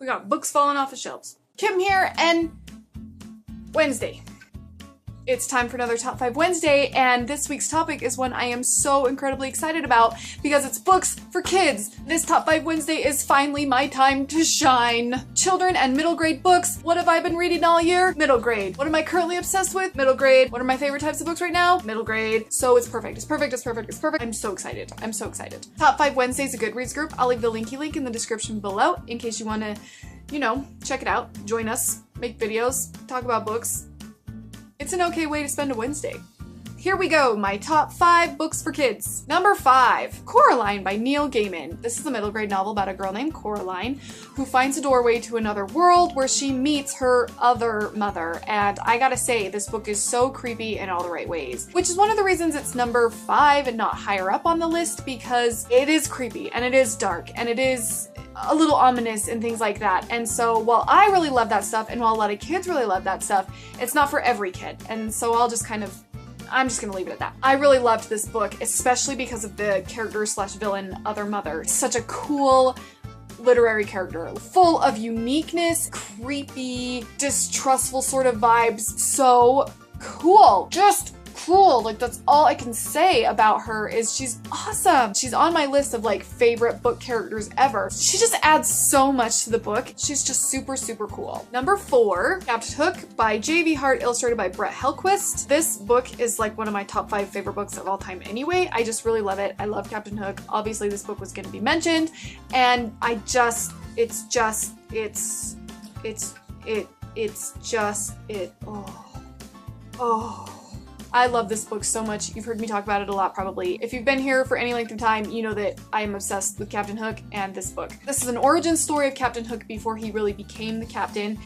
We got books falling off the shelves. Kim here, and Wednesday. It's time for another Top 5 Wednesday, and this week's topic is one I am so incredibly excited about because it's books for kids. This Top 5 Wednesday is finally my time to shine. Children and middle grade books. What have I been reading all year? Middle grade. What am I currently obsessed with? Middle grade. What are my favorite types of books right now? Middle grade. So it's perfect. It's perfect. It's perfect. It's perfect. I'm so excited. I'm so excited. Top 5 Wednesday is a Goodreads group. I'll leave the link in the description below in case you want to, you know, check it out, join us, make videos, talk about books. It's an okay way to spend a Wednesday. Here we go, my top 5 books for kids. Number 5, Coraline by Neil Gaiman. This is a middle grade novel about a girl named Coraline who finds a doorway to another world where she meets her other mother. And I gotta say, this book is so creepy in all the right ways, which is one of the reasons it's number 5 and not higher up on the list, because it is creepy and it is dark and it is a little ominous and things like that. And so while I really love that stuff and while a lot of kids really love that stuff, it's not for every kid. And so I'm just gonna leave it at that. I really loved this book, especially because of the character slash villain, other mother. Such a cool literary character, full of uniqueness, creepy, distrustful sort of vibes. So cool. Just cool. Like, that's all I can say about her is she's awesome. She's on my list of like favorite book characters ever. She just adds so much to the book. She's just super, super cool. Number 4, Capt by J.V. Hart, illustrated by Brett Helquist. This book is like one of my top 5 favorite books of all time anyway. I just really love it. I love Captain Hook. Obviously this book was going to be mentioned, and oh. I love this book so much. You've heard me talk about it a lot probably. If you've been here for any length of time, you know that I am obsessed with Captain Hook and this book. This is an origin story of Captain Hook before he really became the captain.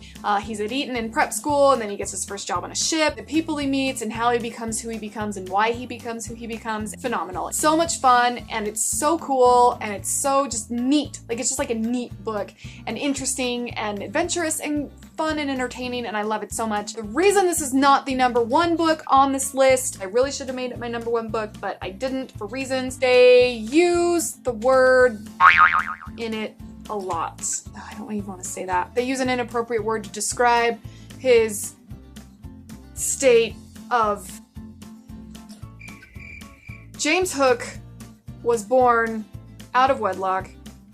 He's at Eton in prep school, and then he gets his first job on a ship. The people he meets and how he becomes who he becomes and why he becomes who he becomes. Phenomenal. It's so much fun, and it's so cool, and it's so just neat. Like, it's just like a neat book, and interesting and adventurous and fun and entertaining, and I love it so much. The reason this is not the number 1 book on this list, I really should have made it my number 1 book, but I didn't for reasons. They use the word in it a lot. I don't even want to say that. They use an inappropriate word to describe his state of... James Hook was born out of wedlock,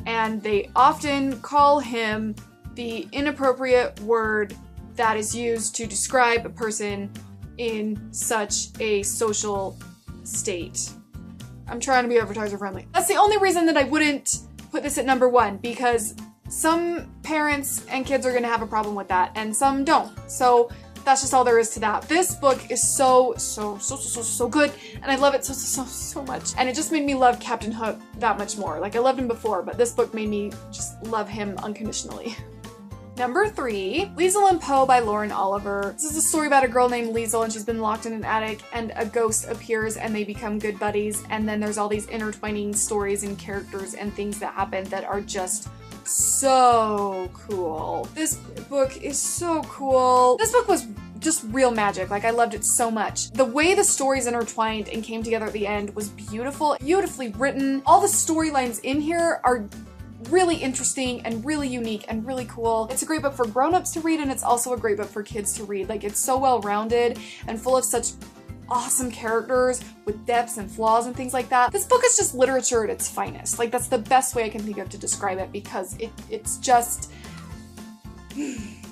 and they often call him the inappropriate word that is used to describe a person in such a social state. I'm trying to be advertiser friendly. That's the only reason that I wouldn't put this at number 1, because some parents and kids are gonna have a problem with that and some don't. So that's just all there is to that. This book is so good, and I love it so much. And it just made me love Captain Hook that much more. Like, I loved him before, but this book made me just love him unconditionally. Number 3, Lisl Impo by Lauren Oliver. This is a story about a girl named Liesl, and she's been locked in an attic, and a ghost appears and they become good buddies, and then there's all these intertwining stories and characters and things that happen that are just so cool. This book is so cool. This book was just real magic. Like, I loved it so much. The way the stories intertwined and came together at the end was beautiful, beautifully written. All the storylines in here are really interesting and really unique and really cool. It's a great book for grown-ups to read, and it's also a great book for kids to read. Like, it's so well-rounded and full of such awesome characters with depths and flaws and things like that. This book is just literature at its finest. Like, that's the best way I can think of to describe it, because it's just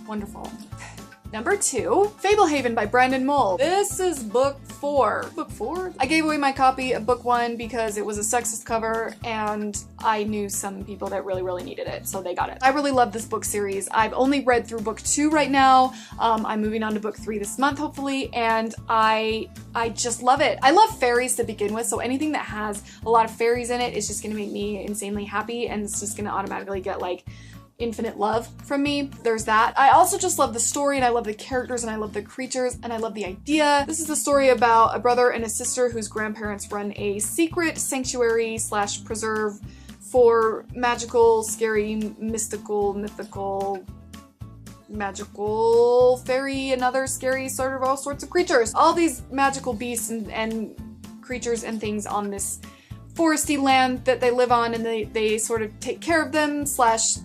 wonderful. Number 2, Fable Haven by Brandon Mull. This is book 4. Book 4? I gave away my copy of book 1 because it was a sexist cover, and I knew some people that really needed it, so they got it. I really love this book series. I've only read through book 2 right now. I'm moving on to book 3 this month, hopefully, and I just love it. I love fairies to begin with, so anything that has a lot of fairies in it is just gonna make me insanely happy, and it's just gonna automatically get, like, infinite love from me. There's that. I also just love the story, and I love the characters, and I love the creatures, and I love the idea. This is the story about a brother and a sister whose grandparents run a secret sanctuary slash preserve for magical, scary, mystical, mythical, magical, fairy, and other scary sort of all sorts of creatures. All these magical beasts and creatures and things on this foresty land that they live on, and they sort of take care of them slash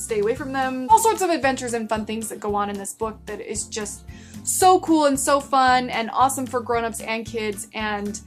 stay away from them. All sorts of adventures and fun things that go on in this book that is just so cool and so fun and awesome for grown-ups and kids, and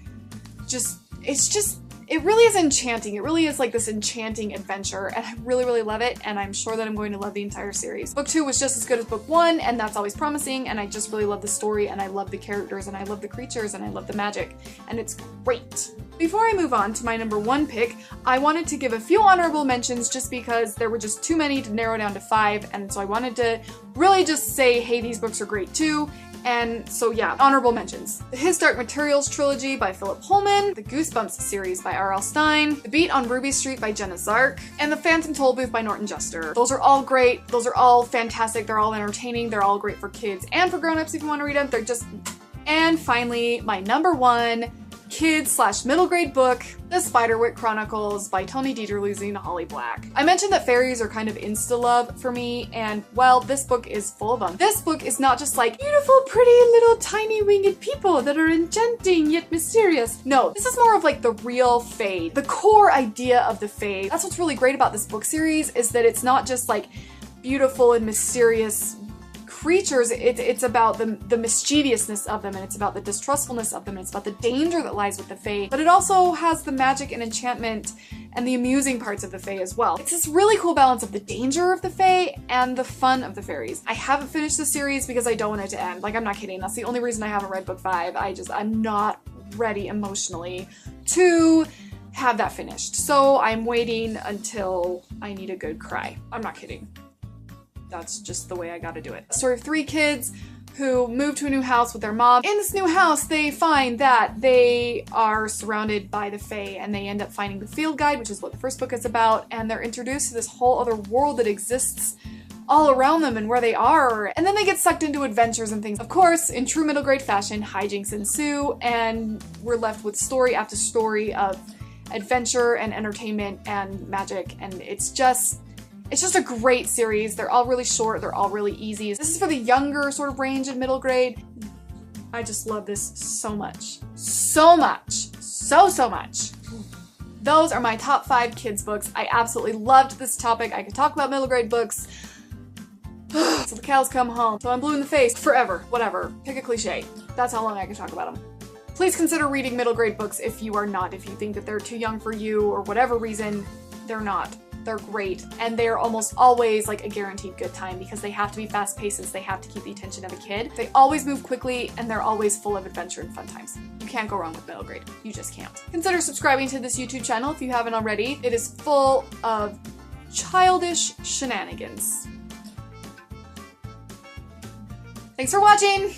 it really is enchanting. It really is like this enchanting adventure, and I really, really love it, and I'm sure that I'm going to love the entire series. Book 2 was just as good as book 1, and that's always promising, and I just really love the story, and I love the characters, and I love the creatures, and I love the magic, and it's great. Before I move on to my number 1 pick, I wanted to give a few honorable mentions just because there were just too many to narrow down to 5, and so I wanted to really just say, hey, these books are great too. And so yeah, honorable mentions. The His Dark Materials trilogy by Philip Pullman, the Goosebumps series by R.L. Stine, The Beat on Ruby Street by Jenna Zark, and The Phantom Tollbooth by Norton Juster. Those are all great. Those are all fantastic. They're all entertaining. They're all great for kids and for grown-ups if you want to read them. They're just... And finally, my number 1 kids/middle grade book, The Spiderwick Chronicles by Tony Dieterluzzi and Holly Black. I mentioned that fairies are kind of insta-love for me, and well, this book is full of them. This book is not just like beautiful, pretty little tiny winged people that are enchanting yet mysterious. No, this is more of like the real fae, the core idea of the fae. That's what's really great about this book series, is that it's not just like beautiful and mysterious creatures, it's about the mischievousness of them, and it's about the distrustfulness of them, and it's about the danger that lies with the fae, but it also has the magic and enchantment and the amusing parts of the fae as well. It's this really cool balance of the danger of the fae and the fun of the fairies. I haven't finished the series because I don't want it to end. Like, I'm not kidding. That's the only reason I haven't read book 5. I'm not ready emotionally to have that finished. So I'm waiting until I need a good cry. I'm not kidding. That's just the way I gotta do it. A story of 3 kids who move to a new house with their mom. In this new house, they find that they are surrounded by the fae, and they end up finding the field guide, which is what the first book is about, and they're introduced to this whole other world that exists all around them and where they are. And then they get sucked into adventures and things. Of course, in true middle grade fashion, hijinks ensue, and we're left with story after story of adventure and entertainment and magic, and it's just a great series. They're all really short, they're all really easy. This is for the younger sort of range of middle grade. I just love this so much. So much. So much. Those are my top 5 kids books. I absolutely loved this topic. I could talk about middle grade books so the cows come home, so I'm blue in the face forever. Whatever. Pick a cliche. That's how long I can talk about them. Please consider reading middle grade books if you are not. If you think that they're too young for you or whatever reason, they're not. They're great, and they're almost always like a guaranteed good time because they have to be fast-paced since they have to keep the attention of a kid. They always move quickly, and they're always full of adventure and fun times. You can't go wrong with middle grade. You just can't. Consider subscribing to this YouTube channel if you haven't already. It is full of childish shenanigans. Thanks for watching!